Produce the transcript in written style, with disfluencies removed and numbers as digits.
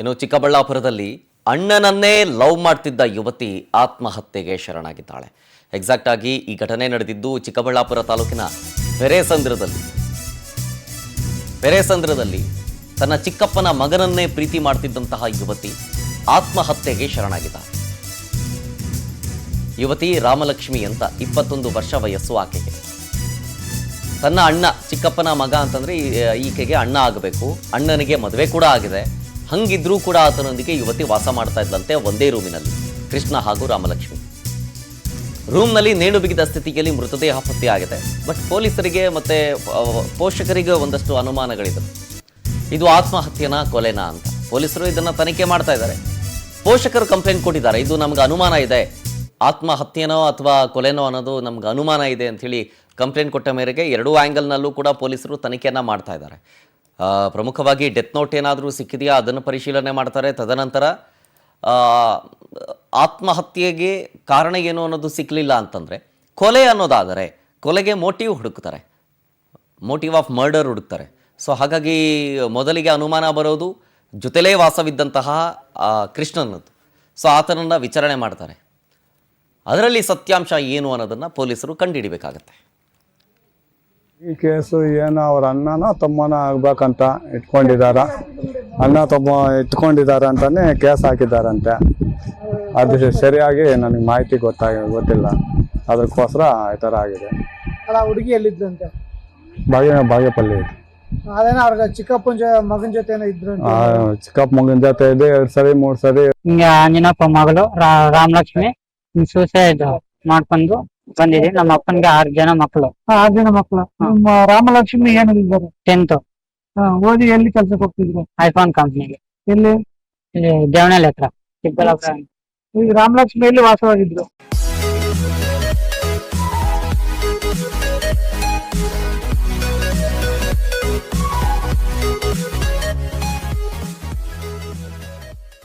ಇನ್ನು ಚಿಕ್ಕಬಳ್ಳಾಪುರದಲ್ಲಿ ಅಣ್ಣನನ್ನೇ ಲವ್ ಮಾಡ್ತಿದ್ದ ಯುವತಿ ಆತ್ಮಹತ್ಯೆಗೆ ಶರಣಾಗಿದ್ದಾಳೆ. ಎಕ್ಸಾಕ್ಟ್ ಆಗಿ ಈ ಘಟನೆ ನಡೆದಿದ್ದು ಚಿಕ್ಕಬಳ್ಳಾಪುರ ತಾಲೂಕಿನ ಪೆರೇಸಂದ್ರದಲ್ಲಿ ತನ್ನ ಚಿಕ್ಕಪ್ಪನ ಮಗನನ್ನೇ ಪ್ರೀತಿ ಮಾಡ್ತಿದ್ದಂತಹ ಯುವತಿ ಆತ್ಮಹತ್ಯೆಗೆ ಶರಣಾಗಿದ್ದಾಳೆ. ಯುವತಿ ರಾಮಲಕ್ಷ್ಮಿ ಅಂತ 21 ವರ್ಷ ವಯಸ್ಸು ಆಕೆಗೆ. ತನ್ನ ಅಣ್ಣ, ಚಿಕ್ಕಪ್ಪನ ಮಗ ಅಂತಂದ್ರೆ ಈಕೆಗೆ ಅಣ್ಣ ಆಗಬೇಕು. ಅಣ್ಣನಿಗೆ ಮದುವೆ ಕೂಡ ಆಗಿದೆ. ಹಂಗಿದ್ರೂ ಕೂಡ ಆತನೊಂದಿಗೆ ಯುವತಿ ವಾಸ ಮಾಡ್ತಾ ಇದ್ದಂತೆ ಒಂದೇ ರೂಮಿನಲ್ಲಿ, ಕೃಷ್ಣ ಹಾಗೂ ರಾಮಲಕ್ಷ್ಮಿ. ರೂಮ್ನಲ್ಲಿ ನೇಣು ಬಿಗಿದ ಸ್ಥಿತಿಯಲ್ಲಿ ಮೃತದೇಹ ಪತ್ತೆಯಾಗಿದೆ. ಬಟ್ ಪೊಲೀಸರಿಗೆ ಮತ್ತೆ ಪೋಷಕರಿಗೆ ಒಂದಷ್ಟು ಅನುಮಾನಗಳಿದೆ. ಇದು ಆತ್ಮಹತ್ಯೆನಾ ಕೊಲೆನಾ ಅಂತ. ಪೊಲೀಸರು ಇದನ್ನ ತನಿಖೆ ಮಾಡ್ತಾ ಇದ್ದಾರೆ. ಪೋಷಕರು ಕಂಪ್ಲೇಂಟ್ ಕೊಟ್ಟಿದ್ದಾರೆ. ಇದು ನಮ್ಗೆ ಅನುಮಾನ ಇದೆ, ಆತ್ಮಹತ್ಯೆನೋ ಅಥವಾ ಕೊಲೆನೋ ಅನ್ನೋದು ನಮ್ಗೆ ಅನುಮಾನ ಇದೆ ಅಂಥೇಳಿ ಕಂಪ್ಲೇಂಟ್ ಕೊಟ್ಟ ಮೇರೆಗೆ ಎರಡೂ ಆ್ಯಂಗಲ್ನಲ್ಲೂ ಕೂಡ ಪೊಲೀಸರು ತನಿಖೆಯನ್ನು ಮಾಡ್ತಾ ಇದ್ದಾರೆ. ಪ್ರಮುಖವಾಗಿ ಡೆತ್ ನೋಟ್ ಏನಾದರೂ ಸಿಕ್ಕಿದೆಯಾ ಅದನ್ನು ಪರಿಶೀಲನೆ ಮಾಡ್ತಾರೆ. ತದನಂತರ ಆತ್ಮಹತ್ಯೆಗೆ ಕಾರಣ ಏನು ಅನ್ನೋದು ಸಿಕ್ಕಲಿಲ್ಲ ಅಂತಂದರೆ ಕೊಲೆ ಅನ್ನೋದಾದರೆ ಕೊಲೆಗೆ ಮೋಟಿವ್ ಹುಡುಕ್ತಾರೆ, ಮೋಟಿವ್ ಆಫ್ ಮರ್ಡರ್ ಹುಡುಕ್ತಾರೆ. ಸೊ ಹಾಗಾಗಿ ಮೊದಲಿಗೆ ಅನುಮಾನ ಬರೋದು ಜೊತೆಲೇ ವಾಸವಿದ್ದಂತಹ ಕೃಷ್ಣನದ್ದು. ಸೊ ಆತನನ್ನು ವಿಚಾರಣೆ ಮಾಡ್ತಾರೆ. ಅದರಲ್ಲಿ ಸತ್ಯಾಂಶ ಏನು ಅನ್ನೋದನ್ನು ಪೊಲೀಸರು ಕಂಡುಹಿಡಿಬೇಕಾಗತ್ತೆ. ಈ ಕೇಸು ಏನು ಅವ್ರ ಅಣ್ಣನ ತಮ್ಮನ ಆಗ್ಬೇಕಂತ ಇಟ್ಕೊಂಡಿದಾರ, ಅಣ್ಣ ತಮ್ಮ ಇಟ್ಕೊಂಡಿದ್ದಾರೆ ಅಂತಾನೆ ಕೇಸ್ ಹಾಕಿದ್ದಾರಂತೆ. ಅದು ಸರಿಯಾಗಿ ನನಗೆ ಮಾಹಿತಿ ಗೊತ್ತಿಲ್ಲ. ಅದಕ್ಕೋಸ್ಕರ ಈ ಥರ ಆಗಿದೆ. ಹುಡುಗಿ ಎಲ್ಲಿದ್ದಂತೆ? ಬಾಗೇಪಲ್ಲಿ. ಅದೇನ ಅವ್ರ ಚಿಕ್ಕಪ್ಪನ ಮಗನ ಜೊತೆ ಇದ್ರು? ಚಿಕ್ಕಪ್ಪ ಮಗನ ಜೊತೆ ಇದೆ 2 ಸರಿ 3 ಸರಿ. ಹಿಂಗೆ ಅಂಜನಪ್ಪ ಮಗಳು ರಾಮಲಕ್ಷ್ಮಿ ಸೂಸೈಡ್ ಮಾಡ್ಕೊಂಡು ಬಂದಿದೆ. ನಮ್ಮ ಅಪ್ಪನ್ಗೆ 6 ಜನ ಮಕ್ಕಳು. 6 ಜನ ಮಕ್ಕಳು. ನಿಮ್ಮ ರಾಮಲಕ್ಷ್ಮಿ ಏನಿದ್ದಾರೆ? 10th ಓದಿ ಎಲ್ಲಿ ಕೆಲ್ಸಕ್ಕೆ ಹೋಗ್ತಿದ್ರು? ಐಫೋನ್ ಕಂಪ್ನಿಗೆ, ಇಲ್ಲಿ ಇಲ್ಲಿ ದೇವನಹಳ್ಳಿ ಹತ್ರ, ಚಿಕ್ಕಬಳ್ಳಾಪುರ. ಈಗ ರಾಮಲಕ್ಷ್ಮಿ ಎಲ್ಲಿ ವಾಸವಾಗಿದ್ರು?